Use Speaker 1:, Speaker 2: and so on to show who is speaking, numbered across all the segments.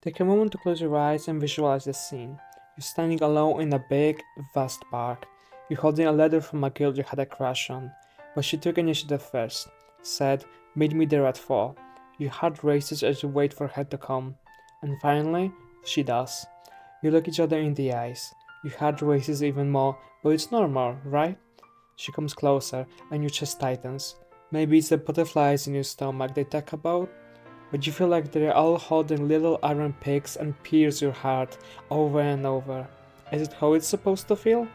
Speaker 1: Take a moment to close your eyes and visualize the scene. You're standing alone in a big, vast park. You're holding a letter from a girl you had a crush on, but she took initiative first, said, "Meet me there at 4." Your heart races as you wait for her to come. And finally, she does. You look each other in the eyes. Your heart races even more, but it's normal, right? She comes closer, and your chest tightens. Maybe it's the butterflies in your stomach they talk about, but you feel like they're all holding little iron picks and pierce your heart over and over. Is it how it's supposed to feel?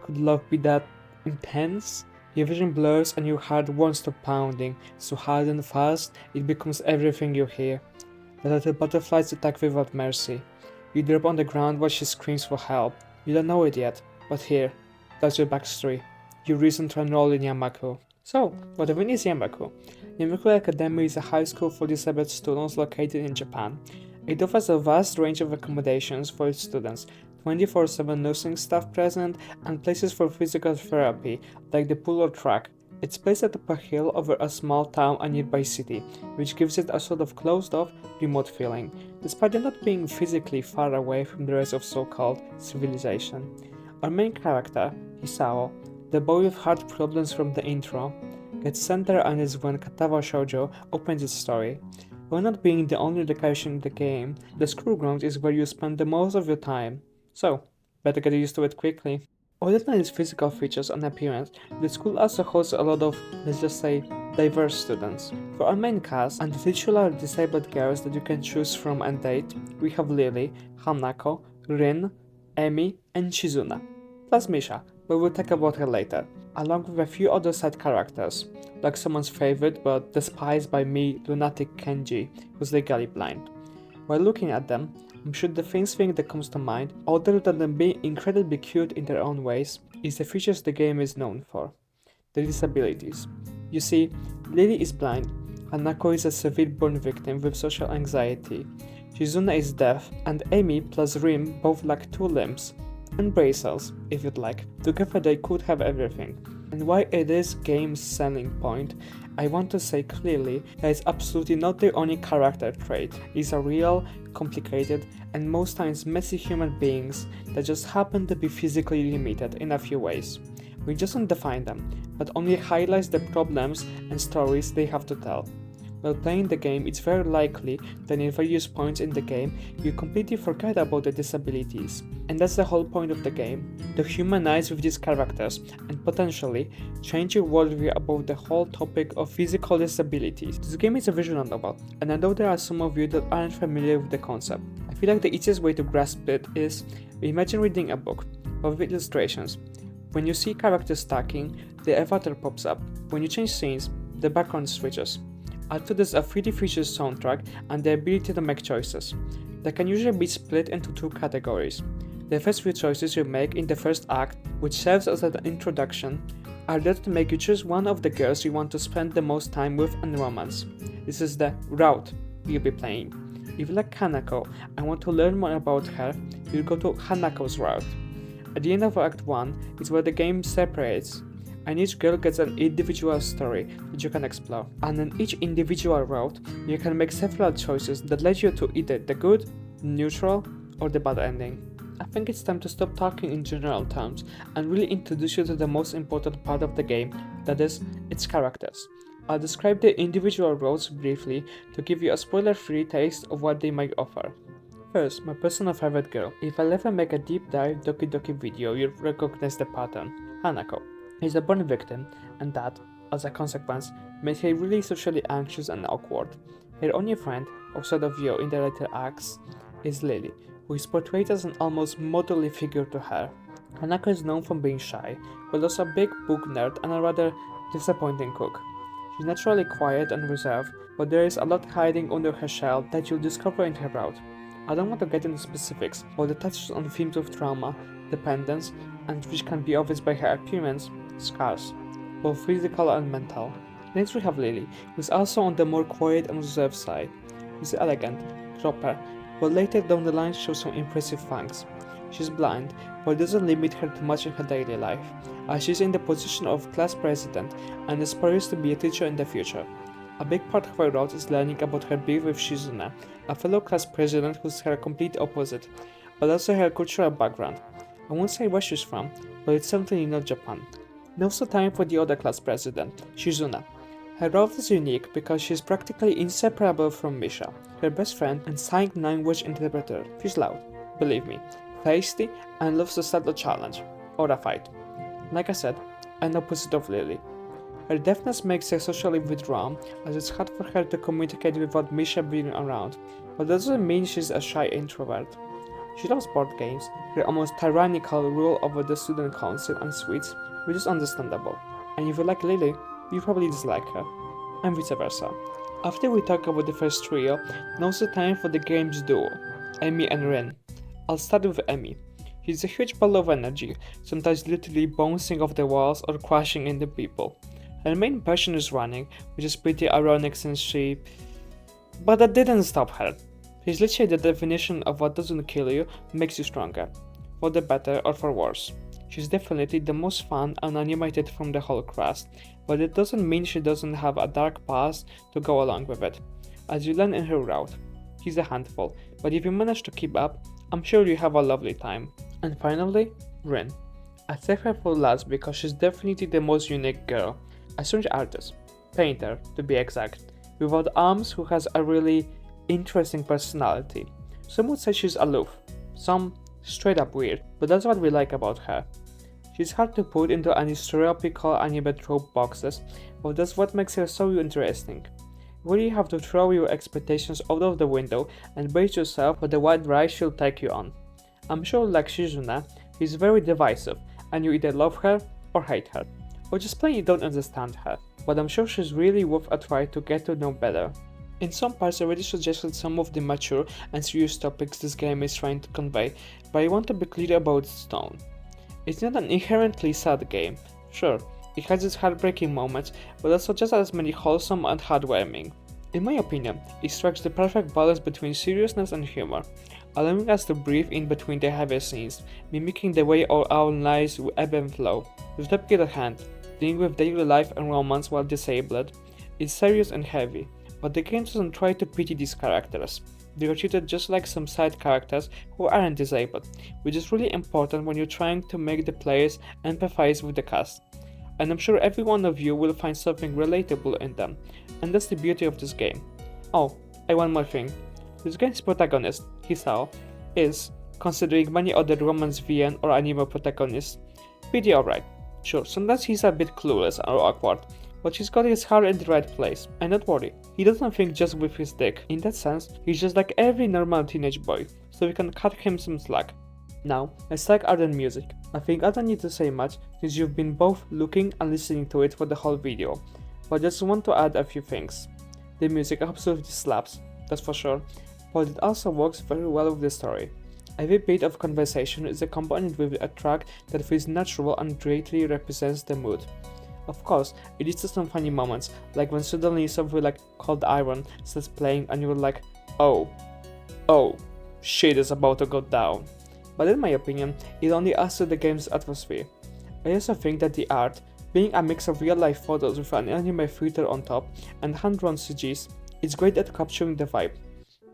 Speaker 1: Could love be that intense? Your vision blurs and your heart won't stop pounding, so hard and fast it becomes everything you hear. The little butterflies attack without mercy. You drop on the ground while she screams for help. You don't know it yet, but here, that's your backstory. You recently enrolled in Yamaku. So, what even is Yamaku? Yamaku Academy is a high school for disabled students located in Japan. It offers a vast range of accommodations for its students, 24/7 nursing staff present, and places for physical therapy, like the pool or track. It's placed atop a hill over a small town and nearby city, which gives it a sort of closed-off, remote feeling, despite it not being physically far away from the rest of so-called civilization. Our main character, Hisao, the boy with heart problems from the intro, gets center and is when Katawa Shoujo opens its story. While not being the only location in the game, the schoolground is where you spend the most of your time. So, better get used to it quickly. Other than its physical features and appearance, the school also hosts a lot of, let's just say, diverse students. For our main cast and the titular disabled girls that you can choose from and date, we have Lily, Hanako, Rin, Emi, and Shizuna, plus Misha, but we'll talk about her later, along with a few other side characters, like someone's favorite but despised by me, lunatic Kenji, who's legally blind. While looking at them, I'm sure the first thing that comes to mind, other than them being incredibly cute in their own ways, is the features the game is known for: their disabilities. You see, Lily is blind, Hanako is a severe burn victim with social anxiety, Shizuna is deaf, and Amy plus Rim both lack two limbs, and brain cells, if you'd like. Together they could have everything. And why it is game's selling point, I want to say clearly that it's absolutely not the only character trait. These are real, complicated, and most times messy human beings that just happen to be physically limited in a few ways. We just don't define them, but only highlights the problems and stories they have to tell. While playing the game, it's very likely that in various points in the game, you completely forget about the disabilities. And that's the whole point of the game, to humanize with these characters and potentially change your worldview about the whole topic of physical disabilities. This game is a visual novel, and I know there are some of you that aren't familiar with the concept. I feel like the easiest way to grasp it is, imagine reading a book, but with illustrations. When you see characters talking, the avatar pops up. When you change scenes, the background switches. Add to this a 3D features soundtrack and the ability to make choices. They can usually be split into two categories. The first few choices you make in the first act, which serves as an introduction, are there to make you choose one of the girls you want to spend the most time with and romance. This is the route you'll be playing. If you like Hanako and want to learn more about her, you'll go to Hanako's route. At the end of Act 1 is where the game separates, and each girl gets an individual story that you can explore. And in each individual route, you can make several choices that lead you to either the good, neutral, or the bad ending. I think it's time to stop talking in general terms and really introduce you to the most important part of the game, that is, its characters. I'll describe the individual routes briefly to give you a spoiler-free taste of what they might offer. First, my personal favorite girl. If I'll ever make a deep dive Doki Doki video, you'll recognize the pattern. Hanako is a born victim, and that, as a consequence, made her really socially anxious and awkward. Her only friend, outside of you in the later acts, is Lily, who is portrayed as an almost motherly figure to her. Hanako is known for being shy, but also a big book nerd and a rather disappointing cook. She's naturally quiet and reserved, but there is a lot hiding under her shell that you'll discover in her route. I don't want to get into specifics, but it touches on themes of trauma, dependence, and which can be obvious by her appearance, scars, both physical and mental. Next we have Lily, who is also on the more quiet and reserved side. She's elegant, proper, but later down the line shows some impressive fangs. She's blind, but it doesn't limit her too much in her daily life, as she's in the position of class president and aspires to be a teacher in the future. A big part of her route is learning about her beef with Shizune, a fellow class president who's her complete opposite, but also her cultural background. I won't say where she's from, but it's certainly not Japan. And also time for the other class president, Shizune. Her role is unique because she's practically inseparable from Misha, her best friend and sign language interpreter. She's loud, believe me, feisty, and loves to start a challenge, or a fight. Like I said, an opposite of Lily. Her deafness makes her socially withdrawn, as it's hard for her to communicate without Misha being around, but that doesn't mean she's a shy introvert. She loves board games, her almost tyrannical rule over the student council and sweets, which is understandable. And if you like Lily, you probably dislike her, and vice versa. After we talk about the first trio, now's the time for the game's duo, Emmy and Rin. I'll start with Emmy. She's a huge ball of energy, sometimes literally bouncing off the walls or crashing into people. Her main passion is running, which is pretty ironic since she... But that didn't stop her. She's literally the definition of what doesn't kill you makes you stronger, for the better or for worse. She's definitely the most fun and animated from the whole cast, but it doesn't mean she doesn't have a dark past to go along with it, as you learn in her route. She's a handful, but if you manage to keep up, I'm sure you have a lovely time. And finally, Rin. I save her for last because she's definitely the most unique girl. A strange artist, painter to be exact, without arms who has a really interesting personality. Some would say she's aloof, some straight up weird, but that's what we like about her. She's hard to put into any stereotypical anime trope boxes, but that's what makes her so interesting. You really have to throw your expectations out of the window and brace yourself for the wide ride she'll take you on. I'm sure like Shizune, she's very divisive, and you either love her or hate her, or just plainly don't understand her, but I'm sure she's really worth a try to get to know better. In some parts I already suggested some of the mature and serious topics this game is trying to convey, but I want to be clear about its tone. It's not an inherently sad game. Sure, it has its heartbreaking moments, but also just as many wholesome and heartwarming. In my opinion, it strikes the perfect balance between seriousness and humor, allowing us to breathe in between the heavy scenes, mimicking the way our own lives ebb and flow. With that at hand, dealing with daily life and romance while disabled, is serious and heavy, but the game doesn't try to pity these characters. They are treated just like some side characters who aren't disabled, which is really important when you're trying to make the players empathize with the cast. And I'm sure every one of you will find something relatable in them, and that's the beauty of this game. Oh, and one more thing. This game's protagonist, Hisao, is, considering many other romance VN or anime protagonists, pretty alright. Sure, sometimes he's a bit clueless or awkward, but he's got his heart in the right place, and don't worry, he doesn't think just with his dick. In that sense, he's just like every normal teenage boy, so we can cut him some slack. Now, let's talk art and music. I think I don't need to say much since you've been both looking and listening to it for the whole video, but I just want to add a few things. The music absolutely slaps, that's for sure, but it also works very well with the story. Every bit of conversation is accompanied with a track that feels natural and greatly represents the mood. Of course, it leads to some funny moments, like when suddenly something like Cold Iron starts playing and you're like, oh, shit is about to go down. But in my opinion, it only adds to the game's atmosphere. I also think that the art, being a mix of real-life photos with an anime filter on top and hand-drawn CGs, is great at capturing the vibe.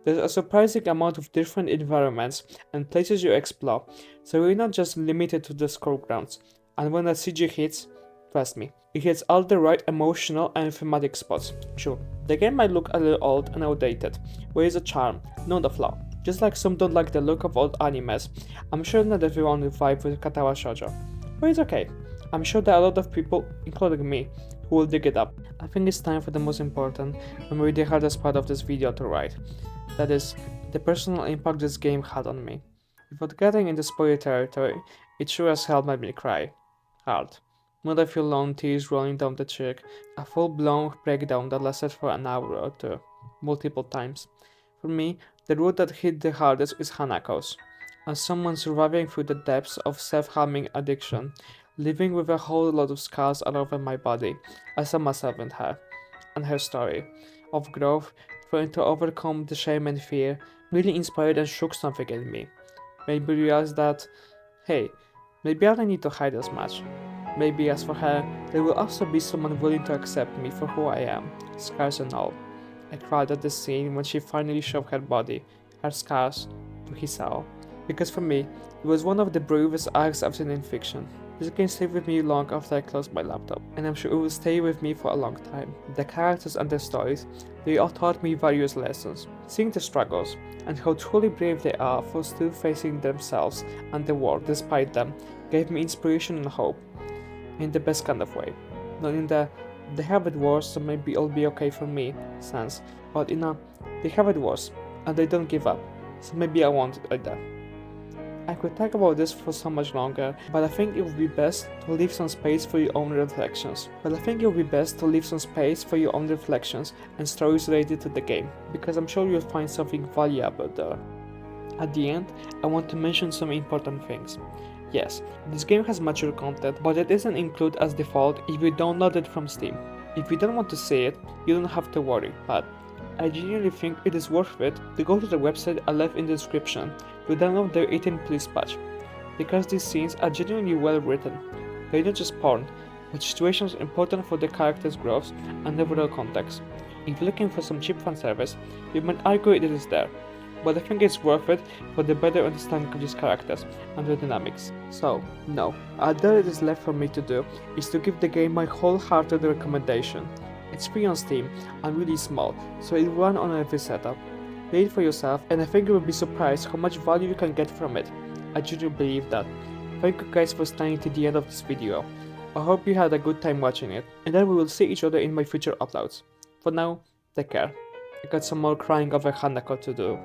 Speaker 1: There's a surprising amount of different environments and places you explore, so you're not just limited to the scroll grounds, and when the CG hits, trust me, it hits all the right emotional and thematic spots. Sure, the game might look a little old and outdated, but it's a charm, not a flaw. Just like some don't like the look of old animes, I'm sure not everyone will vibe with Katawa Shoujo. But it's okay, I'm sure there are a lot of people, including me, who will dig it up. I think it's time for the most important, and maybe the hardest part of this video to write. That is, the personal impact this game had on me. Without getting into spoiler territory, it sure as hell made me cry. Hard. Not a few long tears rolling down the cheek, a full-blown breakdown that lasted for an hour or two, multiple times. For me, the root that hit the hardest is Hanako's. As someone surviving through the depths of self-harming addiction, living with a whole lot of scars all over my body, I saw myself in her, and her story of growth, trying to overcome the shame and fear, really inspired and shook something in me. Made me realize that, hey, maybe I don't need to hide as much. Maybe as for her, there will also be someone willing to accept me for who I am, scars and all. I cried at the scene when she finally showed her body, her scars, to Hisao. Because for me, it was one of the bravest acts I've seen in fiction. This game stayed with me long after I closed my laptop, and I'm sure it will stay with me for a long time. The characters and their stories, they all taught me various lessons. Seeing the struggles, and how truly brave they are for still facing themselves and the world despite them, gave me inspiration and hope. In the best kind of way. Not in the they have it worse, so maybe it'll be okay for me sense, but in a they have it worse, and they don't give up, so maybe I want it like that. I could talk about this for so much longer, but I think it would be best to leave some space for your own reflections. And stories related to the game, because I'm sure you'll find something valuable there. At the end, I want to mention some important things. Yes, this game has mature content, but it isn't included as default if you download it from Steam. If you don't want to see it, you don't have to worry, but I genuinely think it is worth it to go to the website I left in the description to download their 18+ patch, because these scenes are genuinely well written. They're not just porn, but situations important for the character's growth and overall context. If you're looking for some cheap fan service, you might argue it is there, but I think it's worth it for the better understanding of these characters and their dynamics. So, no, all that is left for me to do is to give the game my wholehearted recommendation. It's free on Steam and really small, so it will run on every setup. Play it for yourself, and I think you will be surprised how much value you can get from it. I genuinely believe that. Thank you guys for staying to the end of this video. I hope you had a good time watching it, and then we will see each other in my future uploads. For now, take care. I got some more crying over Hanako to do.